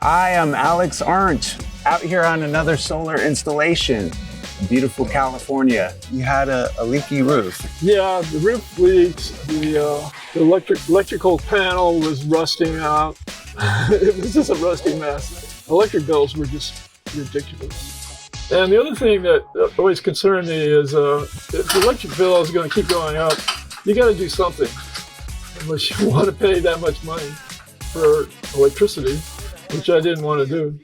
Hi, I'm Alex Arndt, out here on another solar installation in beautiful California. You had a leaky roof. Yeah, the roof leaked. The electrical panel was rusting out. It was just a rusty mess. Electric bills were just ridiculous. And the other thing that always concerned me is if the electric bill is going to keep going up, you got to do something unless you want to pay that much money for electricity, which I didn't want to do.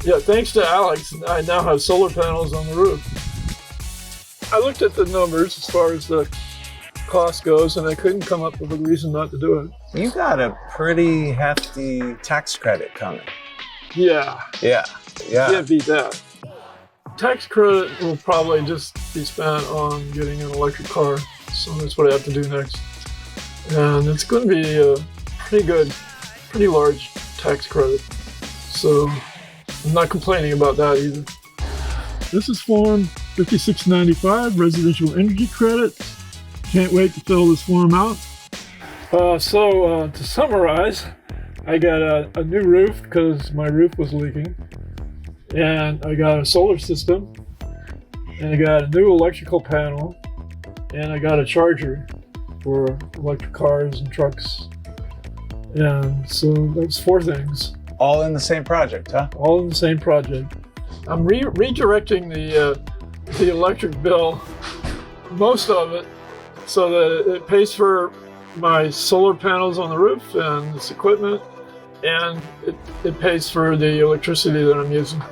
Yeah, thanks to Alex, I now have solar panels on the roof. I looked at the numbers as far as the cost goes, and I couldn't come up with a reason not to do it. You got a pretty hefty tax credit coming. Yeah. Can't beat that. Tax credit will probably just be spent on getting an electric car, so that's what I have to do next. And it's going to be a pretty large tax credit. So I'm not complaining about that either. This is Form 5695, Residential Energy Credits. Can't wait to fill this form out. To summarize, I got a new roof because my roof was leaking. And I got a solar system. And I got a new electrical panel. And I got a charger for electric cars and trucks. And so that's 4 things. All in the same project, huh? All in the same project. I'm redirecting the electric bill, most of it, so that it pays for my solar panels on the roof and this equipment, and it pays for the electricity that I'm using.